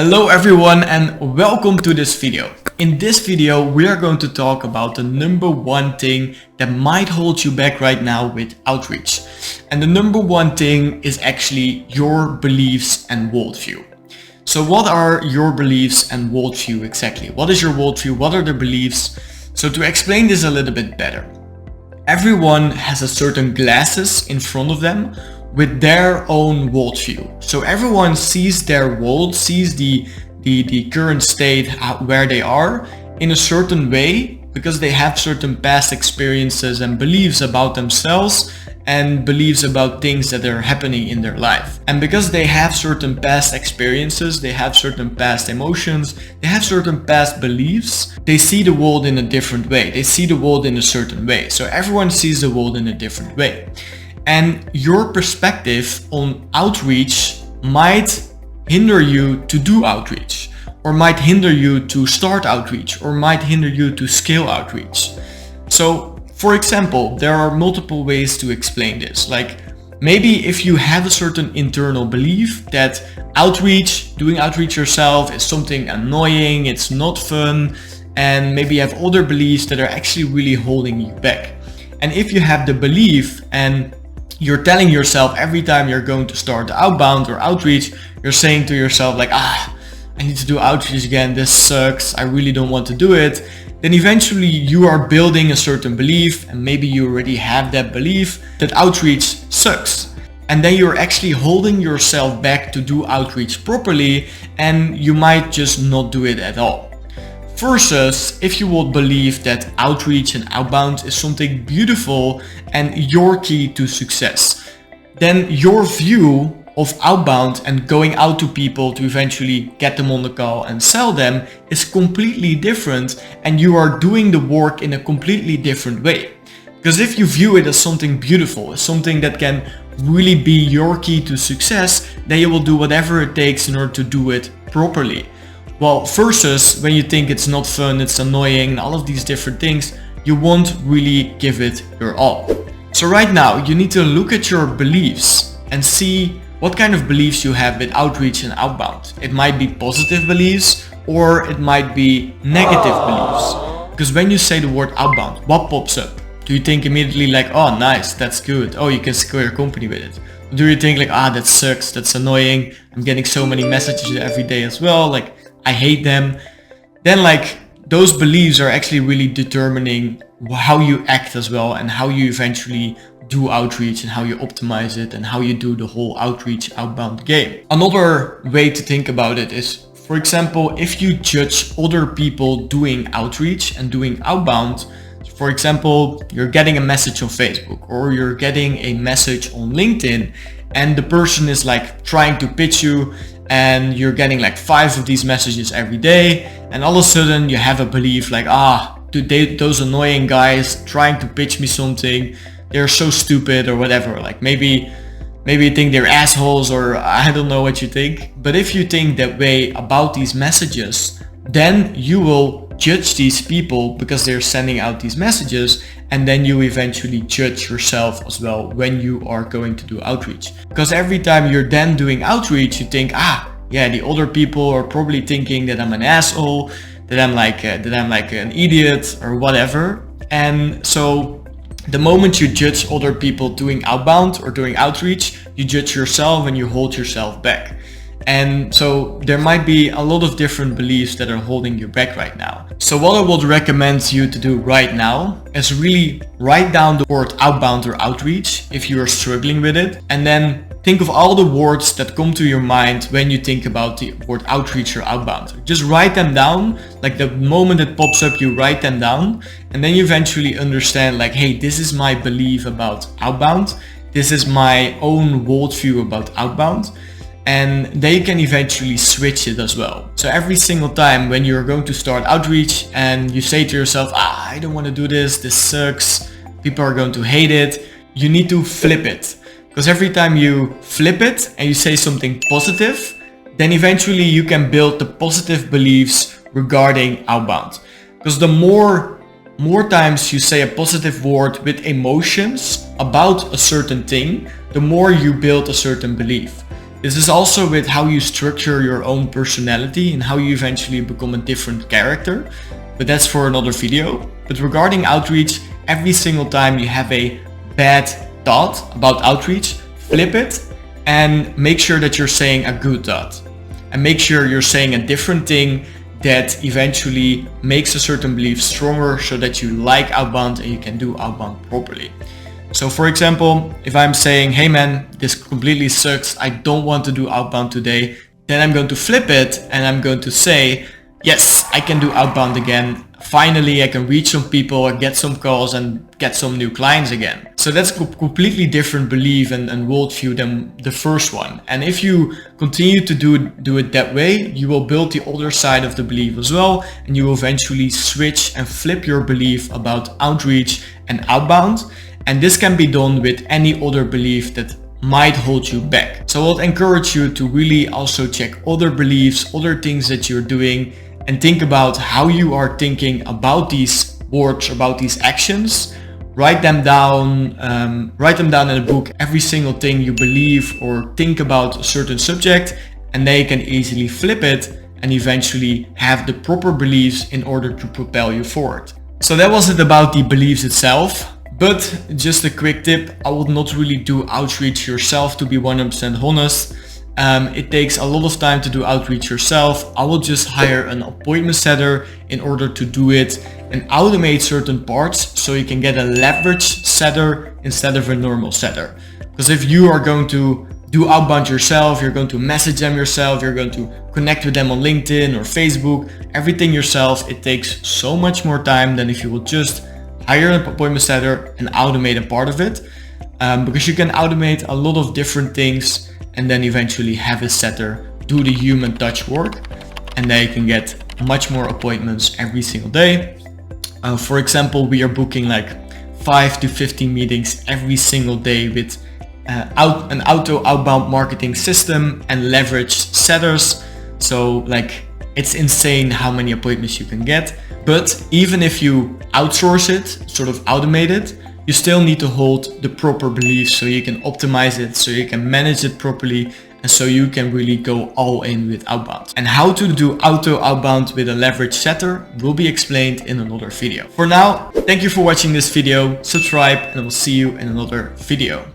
Hello everyone and welcome to this video. In this video we are going to talk about the number one thing that might hold you back right now with outreach. And the number one thing is actually your beliefs and worldview. So what are your beliefs and worldview exactly? What is your worldview? What are the beliefs? So to explain this a little bit better, everyone has a certain glasses in front of them with their own worldview. So everyone sees their world, sees the current state where they are in a certain way because they have certain past experiences and beliefs about themselves and beliefs about things that are happening in their life. And because they have certain past experiences, they have certain past emotions, they have certain past beliefs, they see the world in a different way. They see the world in a certain way. So everyone sees the world in a different way. And your perspective on outreach might hinder you to do outreach, or might hinder you to start outreach, or might hinder you to scale outreach. So for example, there are multiple ways to explain this. Like maybe if you have a certain internal belief that outreach, doing outreach yourself is something annoying, it's not fun, and maybe you have other beliefs that are actually really holding you back. And if you have the belief and you're telling yourself every time you're going to start outbound or outreach, you're saying to yourself like, I need to do outreach again, this sucks, I really don't want to do it. Then eventually you are building a certain belief, and maybe you already have that belief that outreach sucks. And then you're actually holding yourself back to do outreach properly, and you might just not do it at all. Versus if you would believe that outreach and outbound is something beautiful and your key to success, then your view of outbound and going out to people to eventually get them on the call and sell them is completely different, and you are doing the work in a completely different way. Because if you view it as something beautiful, as something that can really be your key to success, then you will do whatever it takes in order to do it properly. Well, versus when you think it's not fun, it's annoying, and all of these different things, you won't really give it your all. So right now you need to look at your beliefs and see what kind of beliefs you have with outreach and outbound. It might be positive beliefs or it might be negative beliefs. Because when you say the word outbound, what pops up? Do you think immediately like, oh nice, that's good, oh you can scale your company with it? Or do you think like, that sucks, that's annoying, I'm getting so many messages every day as well, like I hate them? Then like those beliefs are actually really determining how you act as well, and how you eventually do outreach, and how you optimize it, and how you do the whole outreach outbound game. Another way to think about it is, for example, if you judge other people doing outreach and doing outbound, for example, you're getting a message on Facebook or you're getting a message on LinkedIn, and the person is like trying to pitch you, and you're getting like 5 of these messages every day, and all of a sudden you have a belief like, those annoying guys trying to pitch me something, they're so stupid or whatever. Like maybe you think they're assholes, or I don't know what you think. But if you think that way about these messages, then you will judge these people because they're sending out these messages, and then you eventually judge yourself as well when you are going to do outreach. Because every time you're then doing outreach, you think, yeah, the other people are probably thinking that I'm an asshole, that I'm like an idiot or whatever. And so the moment you judge other people doing outbound or doing outreach, you judge yourself and you hold yourself back. And so there might be a lot of different beliefs that are holding you back right now. So what I would recommend you to do right now is really write down the word outbound or outreach if you are struggling with it, and then think of all the words that come to your mind when you think about the word outreach or outbound. Just write them down. Like the moment it pops up, you write them down, and then you eventually understand like, hey, this is my belief about outbound. This is my own worldview about outbound. And they can eventually switch it as well. So every single time when you're going to start outreach and you say to yourself, I don't want to do this sucks, people are going to hate it, you need to flip it. Because every time you flip it and you say something positive, then eventually you can build the positive beliefs regarding outbound. Because the more times you say a positive word with emotions about a certain thing, the more you build a certain belief. This is also with how you structure your own personality and how you eventually become a different character. But that's for another video. But regarding outreach, every single time you have a bad thought about outreach, flip it and make sure that you're saying a good thought. And make sure you're saying a different thing that eventually makes a certain belief stronger so that you like outbound and you can do outbound properly. So for example, if I'm saying, hey man, this completely sucks, I don't want to do outbound today, then I'm going to flip it and I'm going to say, yes, I can do outbound again. Finally, I can reach some people, get some calls and get some new clients again. So that's a completely different belief and worldview than the first one. And if you continue to do it that way, you will build the other side of the belief as well. And you will eventually switch and flip your belief about outreach and outbound. And this can be done with any other belief that might hold you back. So I would encourage you to really also check other beliefs, other things that you're doing, and think about how you are thinking about these words, about these actions. Write them down in a book, every single thing you believe or think about a certain subject, and then you can easily flip it and eventually have the proper beliefs in order to propel you forward. So that was it about the beliefs itself. But just a quick tip, I would not really do outreach yourself, to be 100% honest. It takes a lot of time to do outreach yourself. I will just hire an appointment setter in order to do it and automate certain parts so you can get a leverage setter instead of a normal setter. Because if you are going to do outbound yourself, you're going to message them yourself, you're going to connect with them on LinkedIn or Facebook, everything yourself, it takes so much more time than if you will just hire an appointment setter and automate a part of it. Because you can automate a lot of different things and then eventually have a setter do the human touch work, and then you can get much more appointments every single day. For example, we are booking like 5 to 15 meetings every single day with an outbound marketing system and leveraged setters. So like, it's insane how many appointments you can get. But even if you outsource it, sort of automate it, you still need to hold the proper beliefs so you can optimize it, so you can manage it properly, and so you can really go all in with outbound. And how to do outbound with a leverage setter will be explained in another video. For now, thank you for watching this video, subscribe, and I will see you in another video.